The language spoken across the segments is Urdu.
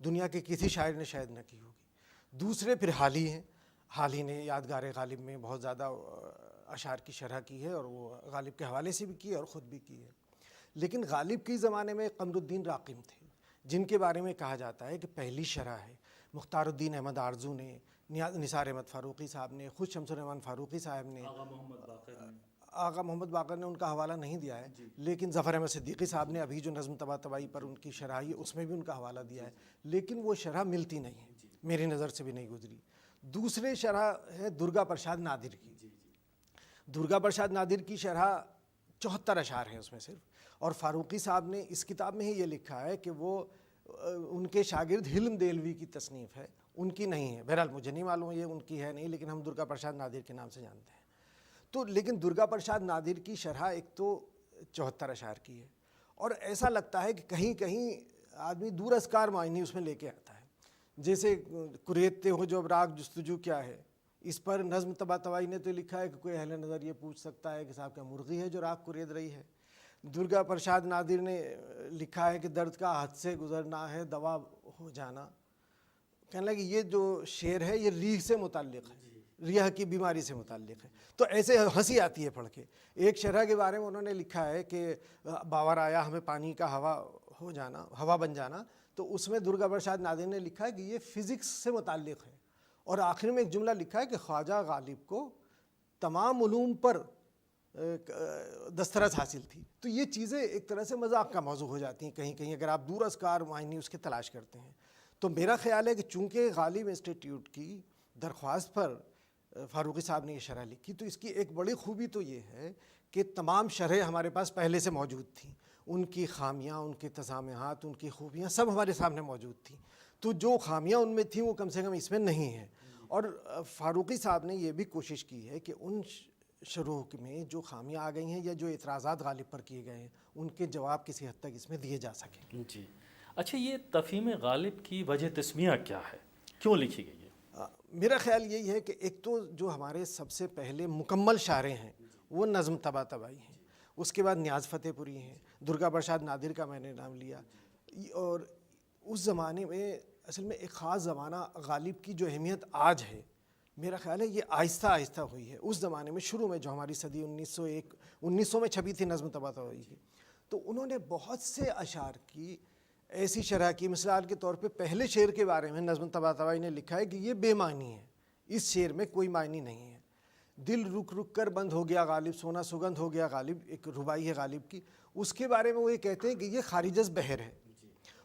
دنیا کے کسی شاعر نے شاید نہ کی ہوگی۔ دوسرے پھر حالی ہیں، حالی نے یادگار غالب میں بہت زیادہ اشعار کی شرح کی ہے، اور وہ غالب کے حوالے سے بھی کی ہے اور خود بھی کی ہے۔ لیکن غالب کے زمانے میں قمر الدین راقم تھے، جن کے بارے میں کہا جاتا ہے کہ پہلی شرح ہے مختار الدین احمد آرزو نے، نثار احمد فاروقی صاحب نے، خود شمس الرحمن فاروقی صاحب نے، آغا محمد باقر نے ان کا حوالہ نہیں دیا ہے، لیکن ظفر احمد صدیقی صاحب نے ابھی جو نظم طباطبائی پر ان کی شرح ہے اس میں بھی ان کا حوالہ دیا ہے، لیکن وہ شرح ملتی نہیں ہے، میری نظر سے بھی نہیں گزری۔ دوسرے شرح ہے درگا پرساد نادر کی۔ درگا پرساد نادر کی شرح 74 اشعار ہیں اس میں صرف، اور فاروقی صاحب نے اس کتاب میں ہی یہ لکھا ہے کہ وہ ان کے شاگرد حلم دہلوی کی تصنیف ہے، ان کی نہیں ہے۔ بہرحال مجھے نہیں معلوم یہ ان کی ہے نہیں، لیکن ہم درگا پرساد نادر کے نام سے جانتے ہیں۔ تو لیکن درگا پرساد نادر کی شرح ایک تو 74 اشعار کی ہے، اور ایسا لگتا ہے کہ کہیں کہیں آدمی دور ازکار معنی اس میں لے کے آتا ہے، جیسے کریدتے ہو جو ابراق جستجو کیا ہے، اس پر نظم طباطبائی نے تو لکھا ہے کہ کوئی اہل نظر یہ پوچھ سکتا ہے کہ صاحب کیا مرغی ہے جو راگ کرید رہی ہے۔ درگا پرساد نادر نے لکھا ہے کہ درد کا حد سے گزرنا ہے دوا ہو جانا۔ کہنے لگے یہ جو شعر ہے یہ ریح سے متعلق ہے، ریح کی بیماری سے متعلق ہے۔ تو ایسے ہنسی آتی ہے پڑھ کے۔ ایک شرح کے بارے میں انہوں نے لکھا ہے کہ باور آیا ہمیں پانی کا ہوا ہو جانا، ہوا بن جانا، تو اس میں درگا پرساد نادر نے لکھا ہے کہ یہ فزکس سے متعلق ہے، اور آخر میں ایک جملہ لکھا ہے کہ خواجہ غالب کو تمام علوم پر دسترس حاصل تھی۔ تو یہ چیزیں ایک طرح سے مذاق کا موضوع ہو جاتی ہیں کہیں کہیں اگر آپ دور ازکار معنی اس کے تلاش کرتے ہیں۔ تو میرا خیال ہے کہ چونکہ غالب انسٹیٹیوٹ کی درخواست پر فاروقی صاحب نے یہ شرح لکھی، تو اس کی ایک بڑی خوبی تو یہ ہے کہ تمام شرحیں ہمارے پاس پہلے سے موجود تھیں، ان کی خامیاں، ان کے تسامحات، ان کی خوبیاں سب ہمارے سامنے موجود تھیں۔ تو جو خامیاں ان میں تھیں وہ کم سے کم اس میں نہیں ہیں، اور فاروقی صاحب نے یہ بھی کوشش کی ہے کہ ان شروح میں جو خامیاں آ گئی ہیں یا جو اعتراضات غالب پر کیے گئے ہیں ان کے جواب کسی حد تک اس میں دیے جا سکیں۔ جی اچھا، یہ تفہیم غالب کی وجہ تسمیہ کیا ہے، کیوں لکھی گئی ہے؟ میرا خیال یہی ہے کہ ایک تو جو ہمارے سب سے پہلے مکمل شاعر ہیں وہ نظم طباطبائی ہیں، اس کے بعد نیاز فتح پوری ہیں، درگا پرساد نادر کا میں نے نام لیا، اور اس زمانے میں اصل میں ایک خاص زمانہ غالب کی جو اہمیت آج ہے میرا خیال ہے یہ آہستہ آہستہ ہوئی ہے۔ اس زمانے میں شروع میں جو ہماری صدی 1900 میں چھپی تھی نظم طباطبائی کی، تو انہوں نے بہت سے اشعار کی ایسی شرح کی، مثال کے طور پہ پہلے شعر کے بارے میں نظم طباطبائی نے لکھا ہے کہ یہ بے معنی ہے، اس شعر میں کوئی معنی نہیں ہے۔ دل رک رک کر بند ہو گیا غالب، سونا سگندھ ہو گیا غالب، ایک ربائی ہے غالب کی، اس کے بارے میں وہ یہ کہتے ہیں کہ یہ خارج از بحر ہے۔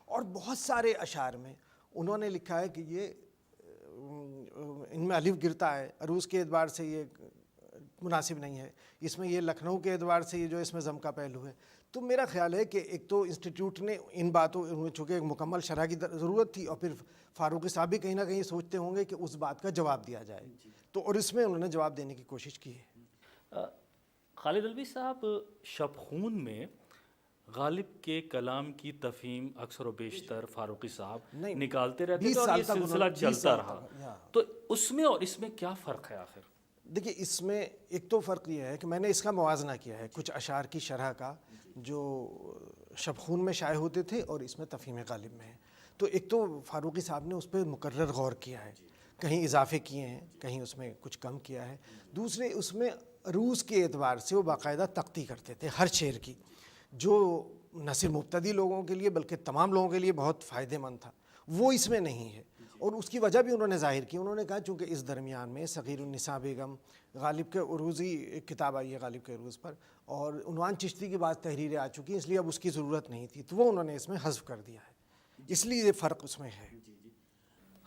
اور بہت سارے اشعار میں انہوں نے لکھا ہے کہ یہ ان میں الف گرتا ہے، عروض کے اعتبار سے یہ مناسب نہیں ہے، اس میں یہ لکھنؤ کے اعتبار سے یہ جو اس میں ضم کا پہلو ہے۔ تو میرا خیال ہے کہ ایک تو انسٹیٹیوٹ نے ان باتوں، چونکہ ایک مکمل شرح کی ضرورت تھی، اور پھر فاروقی صاحب بھی کہیں نہ کہیں سوچتے ہوں گے کہ اس بات کا جواب دیا جائے، تو اور اس میں انہوں نے جواب دینے کی کوشش کی ہے۔ خالد الوی صاحب، شب خون میں غالب کے کلام کی تفہیم اکثر و بیشتر فاروقی صاحب نکالتے رہتے تھے اور یہ سلسلہ چلتا رہا، تو اس میں اور اس میں کیا فرق ہے آخر؟ دیکھیے اس میں ایک تو فرق یہ ہے کہ میں نے اس کا موازنہ کیا ہے کچھ اشعار کی شرح کا جو شب خون میں شائع ہوتے تھے اور اس میں تفہیم غالب میں ہے۔ تو ایک تو فاروقی صاحب نے اس پہ مقرر غور کیا ہے، کہیں اضافے کیے ہیں، کہیں اس میں کچھ کم کیا ہے۔ دوسرے اس میں عروض کے اعتبار سے وہ باقاعدہ تختی کرتے تھے ہر شعر کی، جو نہ صرف مبتدی لوگوں کے لیے بلکہ تمام لوگوں کے لیے بہت فائدہ مند تھا، وہ اس میں نہیں ہے۔ اور اس کی وجہ بھی انہوں نے ظاہر کی، انہوں نے کہا چونکہ اس درمیان میں صغیر النساء بیگم، غالب کے عروضی ایک کتاب آئی ہے غالب کے عروض پر، اور عنوان چشتی کی بعض تحریریں آ چکی ہیں، اس لیے اب اس کی ضرورت نہیں تھی، تو وہ انہوں نے اس میں حذف کر دیا ہے، اس لیے یہ فرق اس میں ہے۔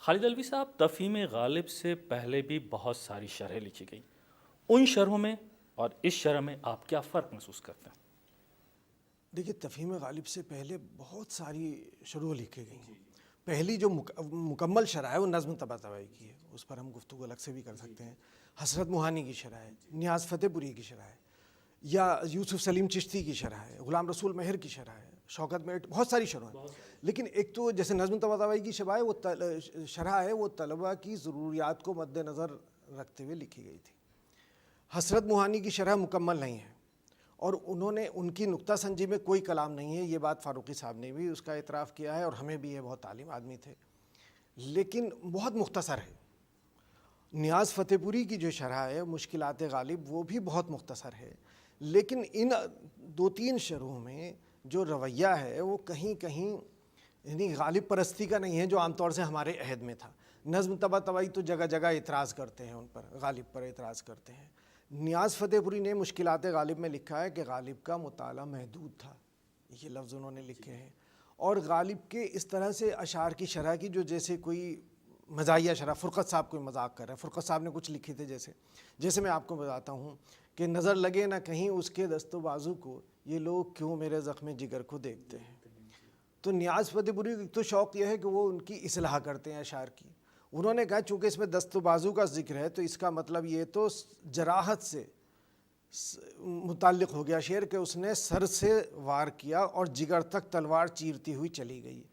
خالد الوی صاحب، تفہیم غالب سے پہلے بھی بہت ساری شرحیں لکھی گئی، ان شرحوں میں اور اس شرح میں آپ کیا فرق محسوس کرتے ہیں؟ دیکھیے تفہیم غالب سے پہلے بہت ساری شروع لکھی گئی ہیں۔ پہلی جو مکمل شرح ہے وہ نظم طباطبائی کی ہے، اس پر ہم گفتگو الگ سے بھی کر سکتے ہیں۔ حسرت موہانی کی شرح ہے، نیاز فتح پوری کی شرح ہے، یا یوسف سلیم چشتی کی شرح ہے، غلام رسول مہر کی شرح ہے، شوکت میٹ، بہت ساری شرح ہیں۔ لیکن ایک تو جیسے نظم طباطبائی کی شرح ہے وہ طلباء کی ضروریات کو مد نظر رکھتے ہوئے لکھی گئی تھی۔ حسرت موہانی کی شرح مکمل نہیں ہے، اور انہوں نے ان کی نکتہ سنجی میں کوئی کلام نہیں ہے. یہ بات فاروقی صاحب نے بھی اس کا اعتراف کیا ہے اور ہمیں بھی. یہ بہت عالم آدمی تھے لیکن بہت مختصر ہے. نیاز فتح پوری کی جو شرح ہے مشکلات غالب وہ بھی بہت مختصر ہے, لیکن ان 2-3 شرحوں میں جو رویہ ہے وہ کہیں کہیں یعنی غالب پرستی کا نہیں ہے جو عام طور سے ہمارے عہد میں تھا. نظم طباطبائی تو جگہ جگہ اعتراض کرتے ہیں ان پر, غالب پر اعتراض کرتے ہیں. نیاز فتح پوری نے مشکلات غالب میں لکھا ہے کہ غالب کا مطالعہ محدود تھا, یہ لفظ انہوں نے لکھے ہیں. اور غالب کے اس طرح سے اشعار کی شرح کی جو جیسے کوئی مزاحیہ شرح, فرقت صاحب کوئی مذاق کر رہے ہیں, فرقت صاحب نے کچھ لکھے تھے جیسے میں آپ کو بتاتا ہوں کہ نظر لگے نہ کہیں اس کے دست و بازو کو, یہ لوگ کیوں میرے زخم جگر کو دیکھتے ہیں. تو نیاز فتح پوری تو شوق یہ ہے کہ وہ ان کی اصلاح کرتے ہیں اشعار کی. انہوں نے کہا چونکہ اس میں دست و بازو کا ذکر ہے تو اس کا مطلب یہ تو جراحت سے متعلق ہو گیا شعر کہ اس نے سر سے وار کیا اور جگر تک تلوار چیرتی ہوئی چلی گئی.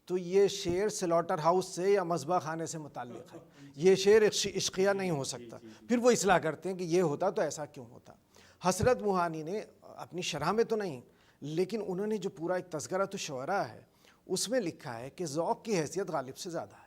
تو یہ شعر سلاٹر ہاؤس سے یا مذبح خانے سے متعلق ہے, یہ شعر عشقیہ نہیں ہو سکتا. پھر وہ اصلاح کرتے ہیں کہ یہ ہوتا تو ایسا کیوں ہوتا. حسرت موہانی نے اپنی شرح میں تو نہیں لیکن انہوں نے جو پورا ایک تذکرۃ الشعراء ہے اس میں لکھا ہے کہ ذوق کی حیثیت غالب سے زیادہ ہے.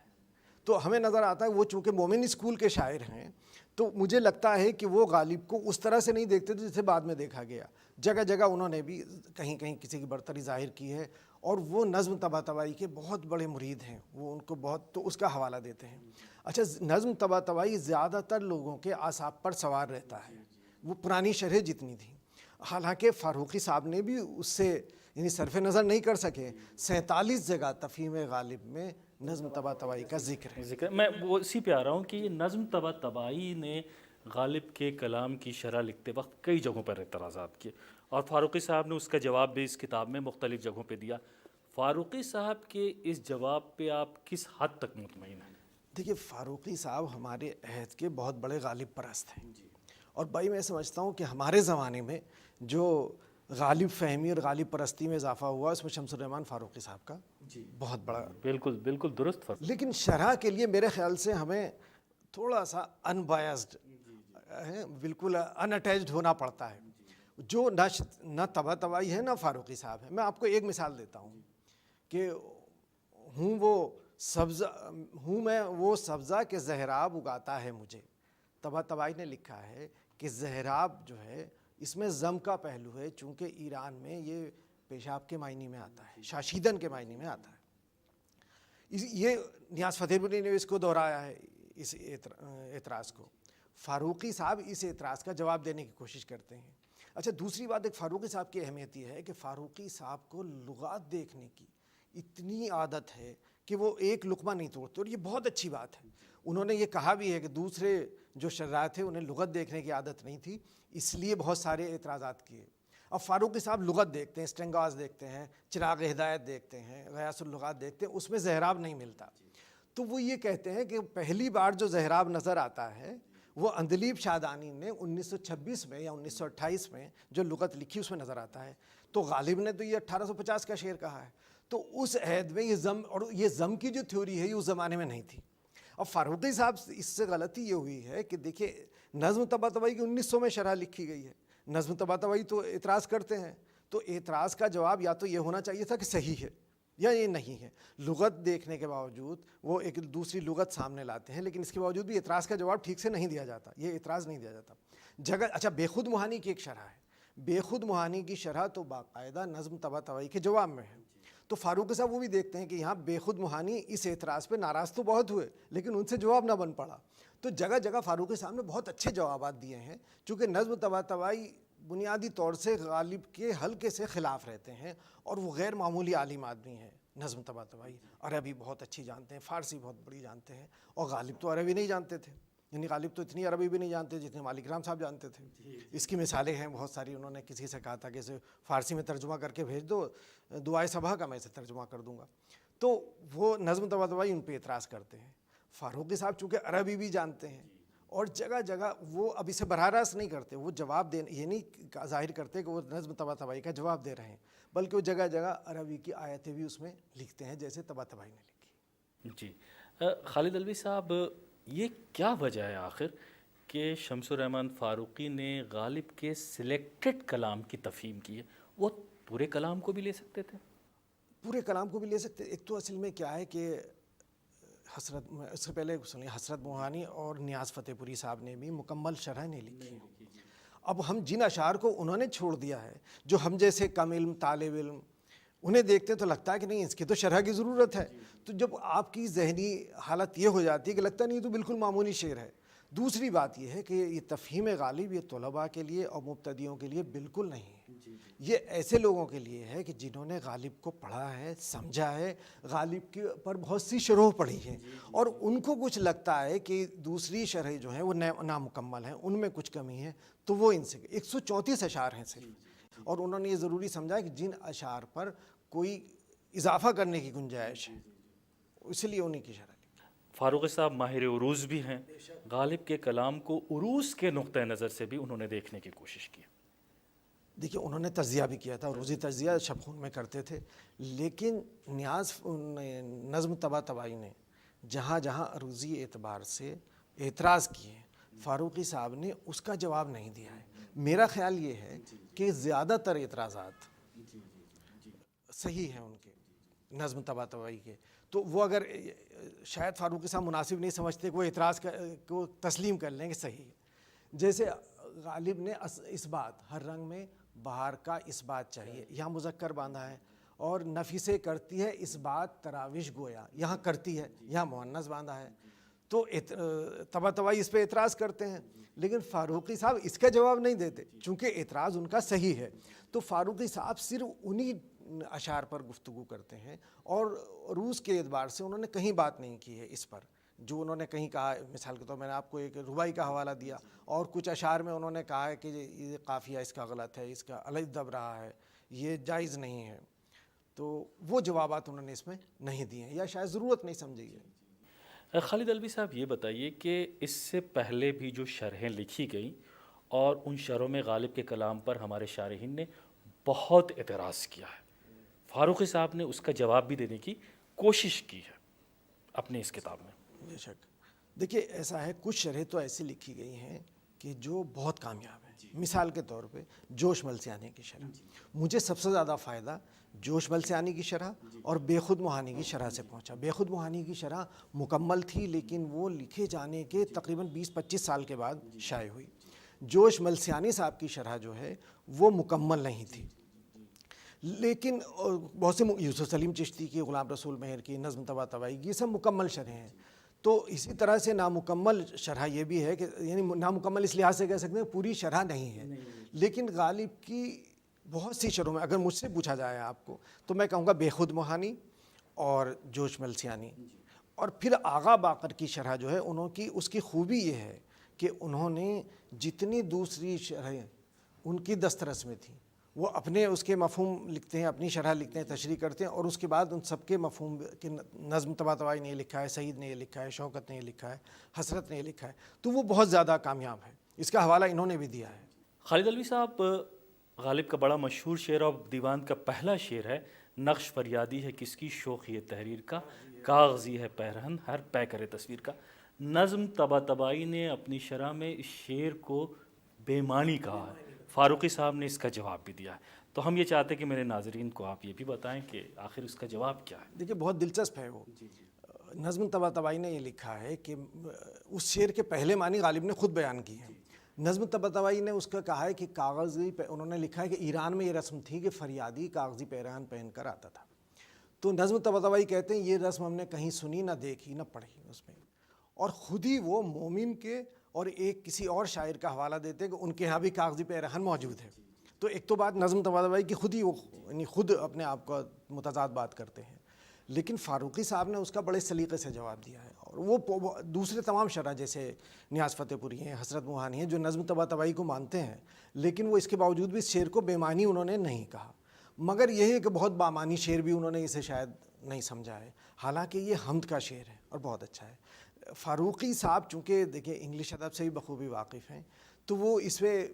تو ہمیں نظر آتا ہے وہ چونکہ مومن اسکول کے شاعر ہیں تو مجھے لگتا ہے کہ وہ غالب کو اس طرح سے نہیں دیکھتے تھے جسے بعد میں دیکھا گیا. جگہ جگہ انہوں نے بھی کہیں کہیں کسی کی برتری ظاہر کی ہے اور وہ نظم طباطبائی کے بہت بڑے مرید ہیں, وہ ان کو بہت تو اس کا حوالہ دیتے ہیں. اچھا, نظم طباطبائی زیادہ تر لوگوں کے اعصاب پر سوار رہتا ہے, وہ پرانی شرح جتنی تھیں. حالانکہ فاروقی صاحب نے بھی اس سے یعنی صرف نظر نہیں کر سکے. 47 جگہ تفہیم غالب میں نظم طباطبائی کا ذکر ہے. میں وہ اسی پہ آ رہا ہوں کہ یہ نظم طباطبائی نے غالب کے کلام کی شرح لکھتے وقت کئی جگہوں پر اعتراضات کیے اور فاروقی صاحب نے اس کا جواب بھی اس کتاب میں مختلف جگہوں پہ دیا. فاروقی صاحب کے اس جواب پہ آپ کس حد تک مطمئن ہیں؟ دیکھیے, فاروقی صاحب ہمارے عہد کے بہت بڑے غالب پرست ہیں اور بھائی میں سمجھتا ہوں کہ ہمارے زمانے میں جو غالب فہمی اور غالب پرستی میں اضافہ ہوا اس میں شمس الرحمن فاروقی صاحب کا بہت بڑا. بالکل درست فرق. لیکن شرح کے لیے میرے خیال سے ہمیں تھوڑا سا ان بایسڈ, بالکل ان اٹیچڈ ہونا پڑتا ہے. جو نہ طباطبائی ہے نہ فاروقی صاحب ہے. میں آپ کو ایک مثال دیتا ہوں کہ ہوں میں وہ سبزہ کہ زہراب اگاتا ہے مجھے. طباطبائی نے لکھا ہے کہ زہراب جو ہے اس میں ضم کا پہلو ہے چونکہ ایران میں یہ پیشاب کے معنی میں آتا ہے, شاشیدن کے معنی میں آتا ہے. یہ نیاز فتح پوری نے اس کو دہرایا ہے اس اعتراض کو. فاروقی صاحب اس اعتراض کا جواب دینے کی کوشش کرتے ہیں. اچھا, دوسری بات ایک فاروقی صاحب کی اہمیت یہ ہے کہ فاروقی صاحب کو لغات دیکھنے کی اتنی عادت ہے کہ وہ ایک لقمہ نہیں توڑتے, اور یہ بہت اچھی بات ہے. انہوں نے یہ کہا بھی ہے کہ دوسرے جو شرائع تھے انہیں لغت دیکھنے کی عادت نہیں تھی, اس لیے بہت سارے اعتراضات کیے. اب فاروقی صاحب لغت دیکھتے ہیں, اسٹنگاز دیکھتے ہیں, چراغ ہدایت دیکھتے ہیں, غیاث اللغات دیکھتے ہیں, اس میں زہراب نہیں ملتا. تو وہ یہ کہتے ہیں کہ پہلی بار جو زہراب نظر آتا ہے وہ اندلیب شادانی نے 1926 میں یا 1928 میں جو لغت لکھی اس میں نظر آتا ہے. تو غالب نے تو یہ 1850 کا شعر کہا ہے. تو اس عہد میں یہ ضم کی جو تھیوری ہے یہ اس زمانے میں نہیں تھی. اب فاروقی صاحب اس سے غلطی یہ ہوئی ہے کہ دیکھیں نظم طباطبائی کی 1900 میں شرح لکھی گئی ہے. نظم طباطبائی تو اعتراض کرتے ہیں, تو اعتراض کا جواب یا تو یہ ہونا چاہیے تھا کہ صحیح ہے یا یہ نہیں ہے. لغت دیکھنے کے باوجود وہ ایک دوسری لغت سامنے لاتے ہیں, لیکن اس کے باوجود بھی اعتراض کا جواب ٹھیک سے نہیں دیا جاتا. یہ اعتراض نہیں دیا جاتا. اچھا, بے خود موہانی کی ایک شرح ہے. بے خود موہانی کی شرح تو باقاعدہ نظم طباطبائی کے جواب میں ہے. تو فاروقی صاحب وہ بھی دیکھتے ہیں کہ یہاں بے خود موہانی اس اعتراض پہ ناراض تو بہت ہوئے لیکن ان سے جواب نہ بن پڑا. تو جگہ جگہ فاروقی صاحب نے بہت اچھے جوابات دیے ہیں, چونکہ نظم طباطبائی بنیادی طور سے غالب کے حلقے سے خلاف رہتے ہیں اور وہ غیر معمولی عالم آدمی ہیں. نظم طباطبائی عربی بہت اچھی جانتے ہیں, فارسی بہت بڑی جانتے ہیں, اور غالب تو عربی نہیں جانتے تھے. یعنی غالب تو اتنی عربی بھی نہیں جانتے جتنے مالک رام صاحب جانتے تھے. اس کی مثالیں ہیں بہت ساری. انہوں نے کسی سے کہا تھا کہ اسے فارسی میں ترجمہ کر کے بھیج دو, دعائے صبح کا میں اسے ترجمہ کر دوں گا. تو وہ نظم طباطبائی ان پہ اعتراض کرتے ہیں. فاروقی صاحب چونکہ عربی بھی جانتے ہیں اور جگہ جگہ وہ اب اسے براہ راست نہیں کرتے, وہ جواب یہ نہیں ظاہر کرتے کہ وہ نظم طباطبائی کا جواب دے رہے ہیں, بلکہ وہ جگہ جگہ عربی کی آیتیں بھی اس میں لکھتے ہیں جیسے طباطبائی نے لکھی. جی, خالد علوی صاحب, یہ کیا وجہ ہے آخر کہ شمس الرحمن فاروقی نے غالب کے سلیکٹڈ کلام کی تفہیم کی ہے، وہ پورے کلام کو بھی لے سکتے تھے؟ پورے کلام کو بھی لے سکتے. ایک تو اصل میں کیا ہے کہ حسرت، اس سے پہلے سنیے، حسرت موہانی اور نیاز فتح پوری صاحب نے بھی مکمل شرح نہیں لکھی ہے. اب ہم جن اشعار کو انہوں نے چھوڑ دیا ہے، جو ہم جیسے کم علم طالب علم انہیں دیکھتے تو لگتا ہے کہ نہیں اس کی تو شرح کی ضرورت ہے. تو جب آپ کی ذہنی حالت یہ ہو جاتی ہے کہ لگتا نہیں تو بالکل معمولی شعر ہے. دوسری بات یہ ہے کہ یہ تفہیم غالب یہ طلباء کے لیے اور مبتدیوں کے لیے بالکل نہیں ہے. یہ ایسے لوگوں کے لیے ہے کہ جنہوں نے غالب کو پڑھا ہے، سمجھا ہے، غالب کے پر بہت سی شرح پڑھی ہیں، اور ان کو کچھ لگتا ہے کہ دوسری شرح جو ہیں وہ نامکمل ہیں، ان میں کچھ کمی ہے، تو وہ ان سے 134 اشعار ہیں صرف، اور انہوں نے یہ ضروری سمجھا کہ جن اشعار پر کوئی اضافہ کرنے کی گنجائش ہے اس لیے انہیں کی شرح. فاروقی صاحب ماہر عروض بھی ہیں، غالب کے کلام کو عروض کے نقطہ نظر سے بھی انہوں نے دیکھنے کی کوشش کی. دیکھیے انہوں نے تجزیہ بھی کیا تھا، عروضی تجزیہ شب خون میں کرتے تھے، لیکن نیاز نظم طباطبائی نے جہاں جہاں عروضی اعتبار سے اعتراض کیے فاروقی صاحب نے اس کا جواب نہیں دیا ہے. میرا خیال یہ ہے کہ زیادہ تر اعتراضات صحیح ہیں ان کے نظم طباطبائی کے، تو وہ اگر شاید فاروقی صاحب مناسب نہیں سمجھتے کہ وہ اعتراض کو تسلیم کر لیں کہ صحیح ہے. جیسے غالب نے اس بات، ہر رنگ میں بہار کا اس بات چاہیے، یہاں مذکر باندھا ہے، اور نفی سے کرتی ہے اس بات تراوش گویا، یہاں کرتی ہے، یہاں مؤنث باندھا ہے. تو طباطبائی اس پہ اعتراض کرتے ہیں، لیکن فاروقی صاحب اس کا جواب نہیں دیتے چونکہ اعتراض ان کا صحیح ہے. تو فاروقی صاحب صرف انہی اشعار پر گفتگو کرتے ہیں، اور عروض کے اعتبار سے انہوں نے کہیں بات نہیں کی ہے اس پر. جو انہوں نے کہیں کہا، مثال کے طور میں نے آپ کو ایک ربائی کا حوالہ دیا، اور کچھ اشعار میں انہوں نے کہا ہے کہ یہ قافیہ اس کا غلط ہے، اس کا الگ دب رہا ہے، یہ جائز نہیں ہے. تو وہ جوابات انہوں نے اس میں نہیں دیے ہیں، یا شاید ضرورت نہیں سمجھی ہے. خالد الوی صاحب یہ بتائیے کہ اس سے پہلے بھی جو شرحیں لکھی گئیں اور ان شرحوں میں غالب کے کلام پر ہمارے شارحین نے بہت اعتراض کیا ہے، فاروقی صاحب نے اس کا جواب بھی دینے کی کوشش کی ہے اپنے اس کتاب میں. بے شک. دیکھیے ایسا ہے، کچھ شرحیں تو ایسی لکھی گئی ہیں کہ جو بہت کامیاب ہیں. مثال کے طور پہ جوش ملسیانی کی شرح، مجھے سب سے زیادہ فائدہ جوش ملسیانی کی شرح اور بے خود موہانی کی شرح سے پہنچا. بے خود موہانی کی شرح مکمل تھی، لیکن وہ لکھے جانے کے تقریباً 20-25 سال کے بعد شائع ہوئی. جوش ملسیانی صاحب کی شرح جو ہے وہ مکمل نہیں تھی، لیکن بہت سے یوسف سلیم چشتی کی، غلام رسول مہر کی، نظم طباطبائی کی، یہ سب مکمل شرحیں ہیں. تو اسی طرح سے نامکمل شرح یہ بھی ہے کہ یعنی نامکمل اس لحاظ سے کہہ سکتے ہیں پوری شرح نہیں ہے، لیکن غالب کی بہت سی شرحوں میں اگر مجھ سے پوچھا جائے آپ کو تو میں کہوں گا بے خود موہانی اور جوش ملسیانی. اور پھر آغا باقر کی شرح جو ہے انہوں کی، اس کی خوبی یہ ہے کہ انہوں نے جتنی دوسری شرحیں ان کی دسترس میں تھیں، وہ اپنے اس کے مفہوم لکھتے ہیں، اپنی شرح لکھتے ہیں، تشریح کرتے ہیں، اور اس کے بعد ان سب کے مفہوم کہ نظم طباطبائی نے یہ لکھا ہے، سعید نے یہ لکھا ہے، شوکت نے یہ لکھا ہے، حسرت نے یہ لکھا ہے، تو وہ بہت زیادہ کامیاب ہے. اس کا حوالہ انہوں نے بھی دیا ہے. خالد الوی صاحب، غالب کا بڑا مشہور شعر اور دیوان کا پہلا شعر ہے، نقش فریادی ہے کس کی شوخی تحریر کا، کاغذی ہے پیرہن ہر پے کرے تصویر کا. نظم طباطبائی نے اپنی شرح میں اس شعر کو بے معنی کہا ہے، فاروقی صاحب نے اس کا جواب بھی دیا ہے. تو ہم یہ چاہتے ہیں کہ میرے ناظرین کو آپ یہ بھی بتائیں کہ آخر اس کا جواب کیا ہے. دیکھیے بہت دلچسپ ہے. وہ نظم طباطبائی نے یہ لکھا ہے کہ اس شعر کے پہلے معنی غالب نے خود بیان کی ہے. نظم طباطبائی نے اس کا کہا ہے کہ کاغذی، انہوں نے لکھا ہے کہ ایران میں یہ رسم تھی کہ فریادی کاغذی پیرہن پہن کر آتا تھا. تو نظم طباطبائی کہتے ہیں یہ رسم ہم نے کہیں سنی نہ دیکھی نہ پڑھی اس میں، اور خود ہی وہ مومن کے اور ایک کسی اور شاعر کا حوالہ دیتے ہیں کہ ان کے یہاں بھی کاغذی پیرہن موجود ہے. تو ایک تو بات نظم طباطبائی کی خود ہی وہ یعنی خود اپنے آپ کا متضاد بات کرتے ہیں، لیکن فاروقی صاحب نے اس کا بڑے سلیقے سے جواب دیا ہے. اور وہ دوسرے تمام شرح جیسے نیاز فتح پوری ہیں، حسرت موہانی ہیں، جو نظم طباطبائی کو مانتے ہیں، لیکن وہ اس کے باوجود بھی اس شعر کو بے معنی انہوں نے نہیں کہا. مگر یہ ہے کہ بہت بامانی شعر بھی انہوں نے اسے شاید نہیں سمجھا ہے، حالانکہ یہ حمد کا شعر ہے اور بہت اچھا ہے. فاروقی صاحب چونکہ دیکھیں انگلش ادب سے بھی بخوبی واقف ہیں، تو وہ اس میں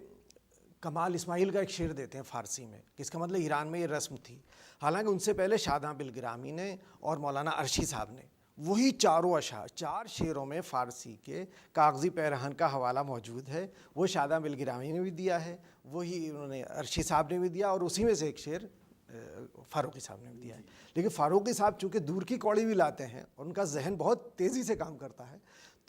کمال اسماعیل کا ایک شعر دیتے ہیں فارسی میں، کہ اس کا مطلب ایران میں یہ رسم تھی. حالانکہ ان سے پہلے شاداں بلگرامی نے اور مولانا عرشی صاحب نے وہی چاروں اشعار 4 شعروں میں فارسی کے کاغذی پیرہن کا حوالہ موجود ہے. وہ شاداں بلگرامی نے بھی دیا ہے, وہی انہوں نے عرشی صاحب نے بھی دیا, اور اسی میں سے ایک شعر فاروقی صاحب نے بھی دیا ہے. لیکن فاروقی صاحب چونکہ دور کی کوڑی بھی لاتے ہیں اور ان کا ذہن بہت تیزی سے کام کرتا ہے,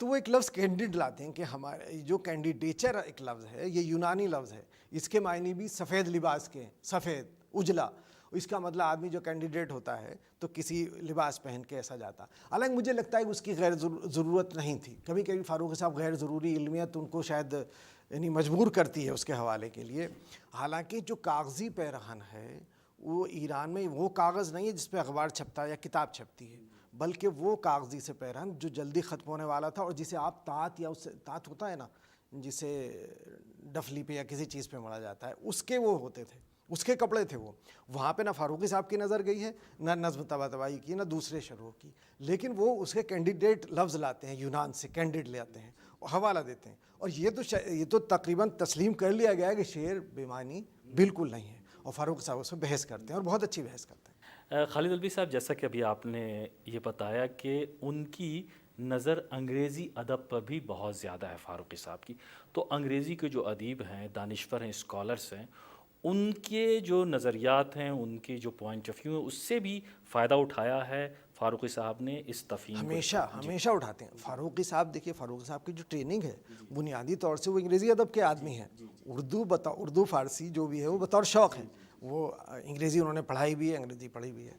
تو وہ ایک لفظ کینڈیڈ لاتے ہیں کہ ہمارے جو کینڈیڈیچر ایک لفظ ہے یہ یونانی لفظ ہے, اس کے معنی بھی سفید لباس کے, سفید اجلا, اس کا مطلب آدمی جو کینڈیڈیٹ ہوتا ہے تو کسی لباس پہن کے ایسا جاتا. حالانکہ مجھے لگتا ہے کہ اس کی غیر ضرورت نہیں تھی. کبھی کبھی فاروقی صاحب غیر ضروری علمیت ان کو شاید یعنی مجبور کرتی ہے اس کے حوالے کے لیے. حالانکہ جو کاغذی پیرہن ہے وہ ایران میں وہ کاغذ نہیں ہے جس پہ اخبار چھپتا ہے یا کتاب چھپتی ہے, بلکہ وہ کاغذی سے پیرہن جو جلدی ختم ہونے والا تھا, اور جسے آپ تات یا اس سے تات ہوتا ہے نا جسے ڈفلی پہ یا کسی چیز پہ مڑا جاتا ہے, اس کے وہ ہوتے تھے, اس کے کپڑے تھے وہ. وہاں پہ نہ فاروقی صاحب کی نظر گئی ہے, نہ نظم طباطبائی کی, نہ دوسرے شروع کی, لیکن وہ اس کے کینڈیڈیٹ لفظ لاتے ہیں, یونان سے کینڈیڈ لے آتے ہیں اور حوالہ دیتے ہیں. اور یہ تو تقریباً تسلیم کر لیا گیا ہے کہ شعر بے معنی بالکل نہیں ہے, اور فاروق صاحب اس میں بحث کرتے ہیں اور بہت اچھی بحث کرتے ہیں. خالد الوی صاحب, جیسا کہ ابھی آپ نے یہ بتایا کہ ان کی نظر انگریزی ادب پر بھی بہت زیادہ ہے فاروقی صاحب کی, تو انگریزی کے جو ادیب ہیں, دانشور ہیں, اسکالرس ہیں, ان کے جو نظریات ہیں, ان کی جو پوائنٹ آف ویو ہے, اس سے بھی فائدہ اٹھایا ہے فاروقی صاحب نے اس تفہیم کو. ہمیشہ اٹھاتے ہیں. فاروقی صاحب دیکھیے, فاروقی صاحب کی جو ٹریننگ ہے بنیادی طور سے وہ انگریزی ادب کے آدمی ہیں. اردو فارسی جو بھی ہے وہ بطور شوق ہے, وہ انگریزی انہوں نے پڑھائی بھی ہے, انگریزی پڑھی بھی ہے,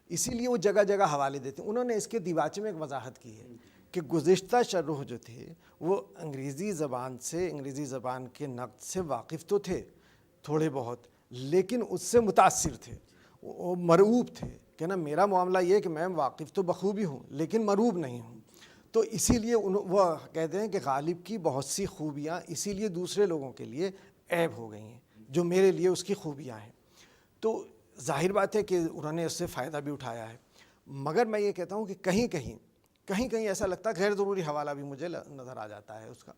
اسی لیے وہ جگہ جگہ حوالے دیتے ہیں. انہوں نے اس کے دیباچے میں ایک وضاحت کی ہے کہ گزشتہ شرح جو تھے وہ انگریزی زبان سے, انگریزی زبان کے نقد سے واقف تو تھے تھوڑے بہت, لیکن اس سے متاثر تھے, وہ مرعوب تھے کہ نا میرا معاملہ یہ ہے کہ میں واقف تو بخوبی ہوں لیکن مرعوب نہیں ہوں. تو اسی لیے وہ کہتے ہیں کہ غالب کی بہت سی خوبیاں اسی لیے دوسرے لوگوں کے لیے عیب ہو گئی ہیں جو میرے لیے اس کی خوبیاں ہیں. تو ظاہر بات ہے کہ انہوں نے اس سے فائدہ بھی اٹھایا ہے, مگر میں یہ کہتا ہوں کہ کہیں کہیں ایسا لگتا ہے غیر ضروری حوالہ بھی مجھے نظر آ جاتا ہے اس کا.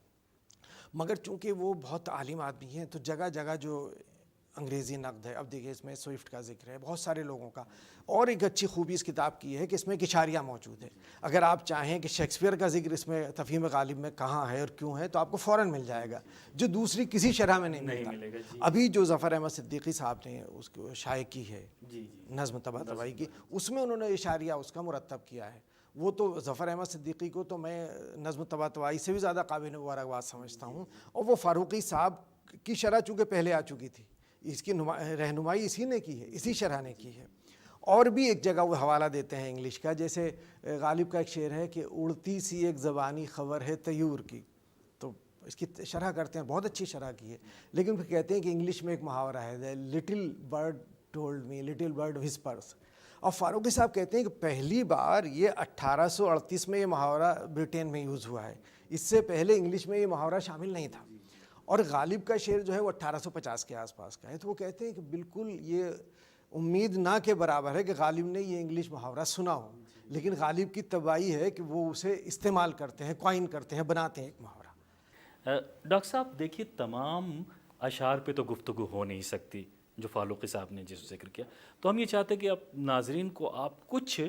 مگر چونکہ وہ بہت عالم آدمی ہیں تو جگہ جگہ جو انگریزی نقد ہے, اب دیکھیے اس میں سوئفٹ کا ذکر ہے, بہت سارے لوگوں کا. اور ایک اچھی خوبی اس کتاب کی ہے کہ اس میں ایک اشاریہ موجود ہے. اگر آپ چاہیں کہ شیکسپیئر کا ذکر اس میں تفہیم غالب میں کہاں ہے اور کیوں ہے تو آپ کو فوراً مل جائے گا, جو دوسری کسی شرح میں نہیں ملتا. ابھی جو ظفر احمد صدیقی صاحب نے اس کو شائع کی ہے نظم طباطبائی کی, اس میں انہوں نے اشاریہ اس کا مرتب کیا ہے. وہ تو ظفر احمد صدیقی کو تو میں نظم طباطبائی سے بھی زیادہ قابل مبارکباد سمجھتا ہوں, اور وہ فاروقی صاحب کی شرح چونکہ پہلے آ چکی تھی, اس کی رہنمائی اسی نے کی ہے, اسی شرح نے کی ہے. اور بھی ایک جگہ وہ حوالہ دیتے ہیں انگلش کا, جیسے غالب کا ایک شعر ہے کہ اڑتی سی ایک زبانی خبر ہے طیور کی, تو اس کی شرح کرتے ہیں, بہت اچھی شرح کی ہے. لیکن پھر کہتے ہیں کہ انگلش میں ایک محاورہ ہے, little bird told me, little bird whispers. اور فاروقی صاحب کہتے ہیں کہ پہلی بار یہ 1838 میں یہ محاورہ برٹین میں یوز ہوا ہے, اس سے پہلے انگلش میں یہ محاورہ شامل نہیں تھا. اور غالب کا شعر جو ہے وہ 1850 کے آس پاس کا ہے. تو وہ کہتے ہیں کہ بالکل یہ امید نہ کے برابر ہے کہ غالب نے یہ انگلش محاورہ سنا ہو, لیکن غالب کی طباعی ہے کہ وہ اسے استعمال کرتے ہیں, کوائن کرتے ہیں, بناتے ہیں ایک محاورہ. ڈاکٹر صاحب دیکھیے, تمام اشعار پہ تو گفتگو ہو نہیں سکتی جو فاروقی صاحب نے جس ذکر کیا, تو ہم یہ چاہتے ہیں کہ اب ناظرین کو آپ کچھ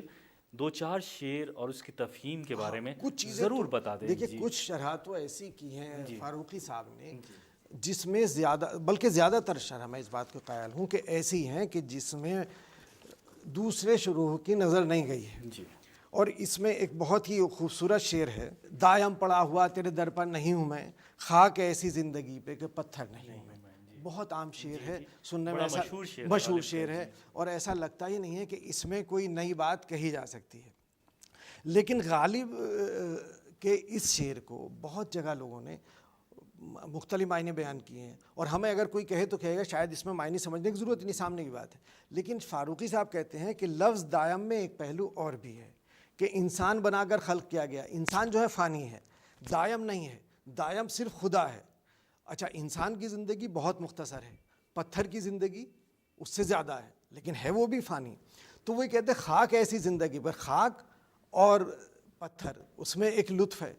2-4 شعر اور اس کی تفہیم کے بارے میں کچھ چیزیں ضرور بتا دیں. دیکھیے کچھ شرح تو ایسی کی ہیں فاروقی صاحب نے جس میں زیادہ تر شرح میں اس بات کو قائل ہوں کہ ایسی ہیں کہ جس میں دوسرے شروح کی نظر نہیں گئی ہے. اور اس میں ایک بہت ہی خوبصورت شعر ہے, دائم پڑا ہوا تیرے در پر نہیں ہوں میں, خاک ایسی زندگی پہ کہ پتھر نہیں ہوں میں. بہت عام شعر ہے, سننے میں ایسا مشہور شعر ہے, اور ایسا لگتا ہی نہیں ہے کہ اس میں کوئی نئی بات کہی جا سکتی ہے. لیکن غالب کے اس شعر کو بہت جگہ لوگوں نے مختلف معنی بیان کیے ہیں, اور ہمیں اگر کوئی کہے تو کہے گا شاید اس میں معنی سمجھنے کی ضرورت نہیں, سامنے کی بات ہے. لیکن فاروقی صاحب کہتے ہیں کہ لفظ دائم میں ایک پہلو اور بھی ہے کہ انسان بنا کر خلق کیا گیا. انسان جو ہے فانی ہے, دائم نہیں ہے, دائم صرف خدا ہے. اچھا, انسان کی زندگی بہت مختصر ہے, پتھر کی زندگی اس سے زیادہ ہے, لیکن ہے وہ بھی فانی. تو وہی کہتے ہیں خاک ایسی زندگی پر, خاک اور پتھر اس میں ایک لطف ہے.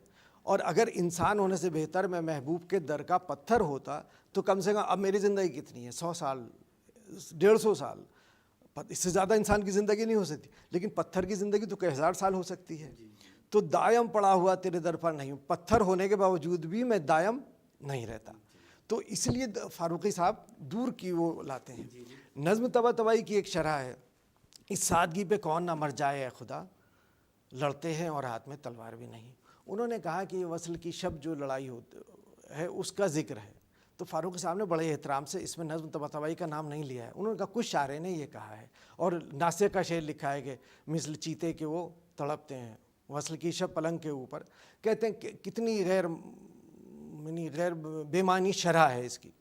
اور اگر انسان ہونے سے بہتر میں محبوب کے در کا پتھر ہوتا تو کم سے کم اب میری زندگی کتنی ہے, 100 سال, 150 سال, اس سے زیادہ انسان کی زندگی نہیں ہو سکتی، لیکن پتھر کی زندگی تو کئی ہزار سال ہو سکتی ہے. تو دائم پڑا ہوا تیرے در پر نہیں ہوں، پتھر ہونے کے باوجود بھی میں دائم نہیں رہتا. تو اس لیے فاروقی صاحب دور کی وہ لاتے ہیں. نظم طباطبائی کی ایک شرح ہے، اس سادگی پہ کون نہ مر جائے اے خدا، لڑتے ہیں اور ہاتھ میں تلوار بھی نہیں. انہوں نے کہا کہ وصل کی شب جو لڑائی ہے اس کا ذکر ہے. تو فاروقی صاحب نے بڑے احترام سے اس میں نظم طباطبائی کا نام نہیں لیا ہے. انہوں نے کہا کچھ شاعر نے یہ کہا ہے، اور ناصر کا شعر لکھا ہے کہ مثل چیتے کے وہ تڑپتے ہیں وصل کی شب پلنگ کے اوپر. کہتے ہیں کہ کتنی غیر بے معنی شرح ہے اس کی.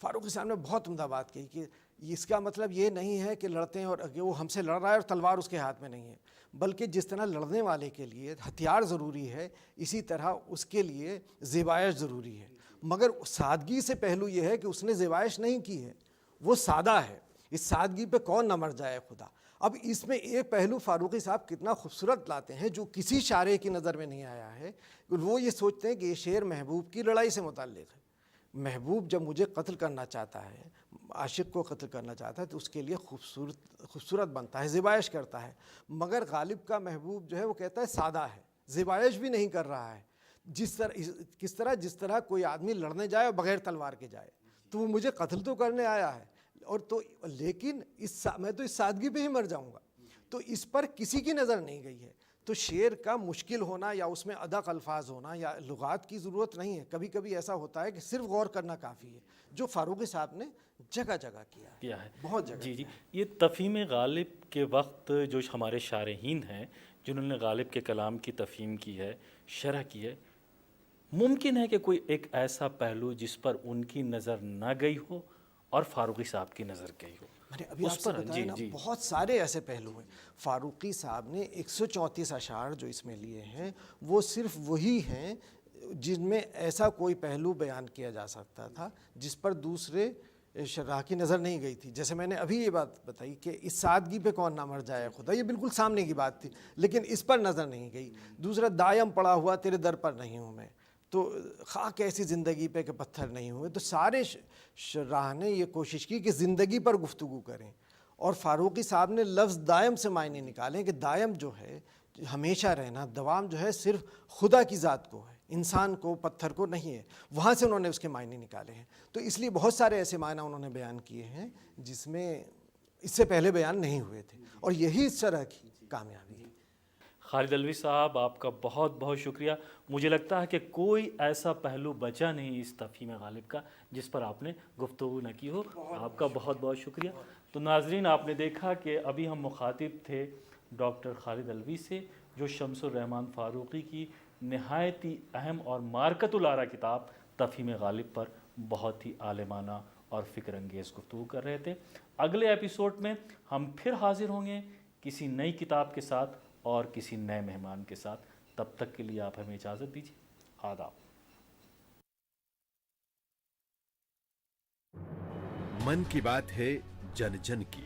فاروقی صاحب نے بہت عمدہ بات کہی کہ اس کا مطلب یہ نہیں ہے کہ لڑتے ہیں اور وہ ہم سے لڑ رہا ہے اور تلوار اس کے ہاتھ میں نہیں ہے، بلکہ جس طرح لڑنے والے کے لیے ہتھیار ضروری ہے اسی طرح اس کے لیے زیبائش ضروری ہے. مگر سادگی سے پہلو یہ ہے کہ اس نے زیبائش نہیں کی ہے، وہ سادہ ہے. اس سادگی پہ کون نہ مر جائے خدا. اب اس میں ایک پہلو فاروقی صاحب کتنا خوبصورت لاتے ہیں جو کسی شاعر کی نظر میں نہیں آیا ہے. وہ یہ سوچتے ہیں کہ یہ شعر محبوب کی لڑائی سے متعلق ہے. محبوب جب مجھے قتل کرنا چاہتا ہے، عاشق کو قتل کرنا چاہتا ہے، تو اس کے لیے خوبصورت بنتا ہے، زیبائش کرتا ہے. مگر غالب کا محبوب جو ہے وہ کہتا ہے سادہ ہے، زیبائش بھی نہیں کر رہا ہے. جس طرح کوئی آدمی لڑنے جائے اور بغیر تلوار کے جائے تو وہ مجھے قتل تو کرنے آیا ہے، اور تو لیکن میں تو اس سادگی پہ ہی مر جاؤں گا. تو اس پر کسی کی نظر نہیں گئی ہے. تو شعر کا مشکل ہونا یا اس میں ادق الفاظ ہونا یا لغات کی ضرورت نہیں ہے. کبھی کبھی ایسا ہوتا ہے کہ صرف غور کرنا کافی ہے، جو فاروقی صاحب نے جگہ جگہ کیا ہے، بہت جگہ. جی یہ تفہیم غالب کے وقت جو ہمارے شارحین ہیں جنہوں نے غالب کے کلام کی تفہیم کی ہے، شرح کی ہے، ممکن ہے کہ کوئی ایک ایسا پہلو جس پر ان کی نظر نہ گئی ہو اور فاروقی صاحب کی نظر گئی ہو. میں نے ابھی آپ سے بتایا نا بہت سارے ایسے پہلو ہیں. فاروقی صاحب نے 134 اشعار جو اس میں لیے ہیں وہ صرف وہی ہیں جن میں ایسا کوئی پہلو بیان کیا جا سکتا تھا جس پر دوسرے شرح کی نظر نہیں گئی تھی. جیسے میں نے ابھی یہ بات بتائی کہ اس سادگی پہ کون نہ مر جائے خدا، یہ بالکل سامنے کی بات تھی لیکن اس پر نظر نہیں گئی. دوسرا دائم پڑا ہوا تیرے در پر نہیں ہوں میں، تو خاک ایسی زندگی پہ کہ پتھر نہیں ہوئے. تو سارے شراح نے یہ کوشش کی کہ زندگی پر گفتگو کریں، اور فاروقی صاحب نے لفظ دائم سے معنی نکالیں کہ دائم جو ہے ہمیشہ رہنا، دوام جو ہے صرف خدا کی ذات کو ہے، انسان کو، پتھر کو نہیں ہے. وہاں سے انہوں نے اس کے معنی نکالے ہیں. تو اس لیے بہت سارے ایسے معنی انہوں نے بیان کیے ہیں جس میں اس سے پہلے بیان نہیں ہوئے تھے، اور یہی اس طرح کی کامیابی ہے. خالد علوی صاحب آپ کا بہت بہت شکریہ. مجھے لگتا ہے کہ کوئی ایسا پہلو بچا نہیں اس تفہیم غالب کا جس پر آپ نے گفتگو نہ کی ہو. آپ کا بہت بہت شکریہ. تو ناظرین، آپ نے دیکھا کہ ابھی ہم مخاطب تھے ڈاکٹر خالد علوی سے، جو شمس الرحمان فاروقی کی نہایت ہی اہم اور مارکۃ الآراء کتاب تفہیم غالب پر بہت ہی عالمانہ اور فکر انگیز گفتگو کر رہے تھے. اگلے ایپیسوڈ میں ہم پھر حاضر ہوں گے کسی نئی کتاب کے ساتھ اور کسی نئے مہمان کے ساتھ. تب تک کے لیے آپ ہمیں اجازت دیجیے. آداب. من کی بات ہے جن جن کی،